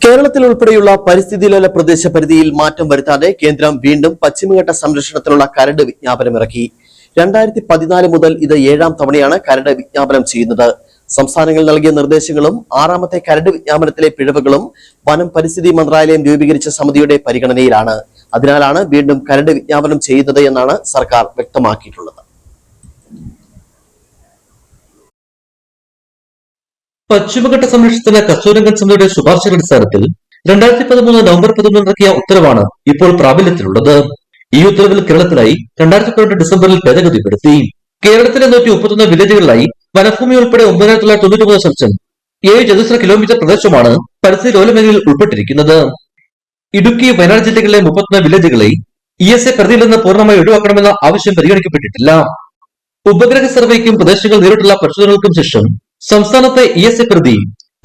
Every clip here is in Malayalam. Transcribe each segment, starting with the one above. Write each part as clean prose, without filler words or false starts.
കേരളത്തിൽ ഉൾപ്പെടെയുള്ള പരിസ്ഥിതിലോല പ്രദേശ പരിധിയിൽ മാറ്റം വരുത്താതെ കേന്ദ്രം വീണ്ടും പശ്ചിമഘട്ട സംരക്ഷണത്തിനുള്ള കരട് വിജ്ഞാപനം ഇറക്കി. 2014 മുതൽ ഇത് 7ാം തവണയാണ് കരട് വിജ്ഞാപനം ചെയ്യുന്നത്. സംസ്ഥാനങ്ങൾ നൽകിയ നിർദ്ദേശങ്ങളും 6ാമത്തെ കരട് വിജ്ഞാപനത്തിലെ പിഴവുകളും വനം പരിസ്ഥിതി മന്ത്രാലയം രൂപീകരിച്ച സമിതിയുടെ പരിഗണനയിലാണ്. അതിനാലാണ് വീണ്ടും കരട് വിജ്ഞാപനം ചെയ്യുന്നത് എന്നാണ് സർക്കാർ വ്യക്തമാക്കിയിട്ടുള്ളത്. പശ്ചിമഘട്ട സംരക്ഷണത്തിന് കസ്തൂരിരംഗൻ സമിതിയുടെ ശുപാർശയുടെ അടിസ്ഥാനത്തിൽ 2013 നവംബർ 11 ഇറക്കിയ ഉത്തരവാണ് ഇപ്പോൾ പ്രാബല്യത്തിലുള്ളത്. ഈ ഉത്തരവിൽ കേരളത്തിലായി 2012 ഡിസംബറിൽ ഭേദഗതി വരുത്തി. കേരളത്തിലെ 131 വില്ലേജുകളിലായി വനഭൂമി ഉൾപ്പെടെ 9,999 7 ചതുരശ്ര കിലോമീറ്റർ പ്രദേശമാണ് പരിസ്ഥിതി ലോല മേഖലയിൽ ഉൾപ്പെട്ടിരിക്കുന്നത്. ഇടുക്കി, വയനാട് ജില്ലകളിലെ 31 വില്ലേജുകളെ ESA പരിധിയിൽ നിന്ന് പൂർണ്ണമായി ഒഴിവാക്കണമെന്ന ആവശ്യം പരിഗണിക്കപ്പെട്ടിട്ടില്ല. ഉപഗ്രഹ സർവേക്കും പ്രദേശങ്ങൾ നേരിട്ടുള്ള പരിശോധനകൾക്കും ശേഷം സംസ്ഥാനത്തെ ESA പരിധി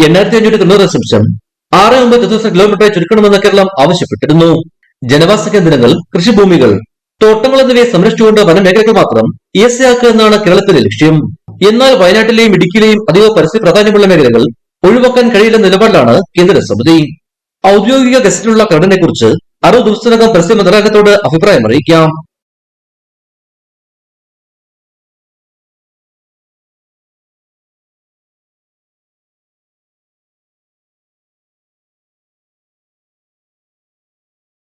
8590.69 ചതുരശ്ര കിലോമീറ്ററായി ചുരുക്കണമെന്ന് കേരളം ആവശ്യപ്പെട്ടിരുന്നു. ജനവാസ കേന്ദ്രങ്ങൾ, കൃഷിഭൂമികൾ, തോട്ടങ്ങൾ എന്നിവയെ സംരക്ഷിച്ചുകൊണ്ട് വനമേഖലകൾ മാത്രം ESA ആക്കുക എന്നാണ് കേരളത്തിലെ ലക്ഷ്യം. എന്നാൽ വയനാട്ടിലെയും ഇടുക്കിയിലെയും അതീവ പരിസ്ഥിതി പ്രാധാന്യമുള്ള മേഖലകൾ ഒഴിവാക്കാൻ കഴിയില്ലെന്ന നിലപാടിലാണ് കേന്ദ്ര സമിതി. ഔദ്യോഗിക ഗസറ്റിലുള്ള കരടിനെ കുറിച്ച് 60 ദിവസത്തിനകം പരിസ്ഥിതി മന്ത്രാലയത്തോട് അഭിപ്രായം അറിയിക്കാം.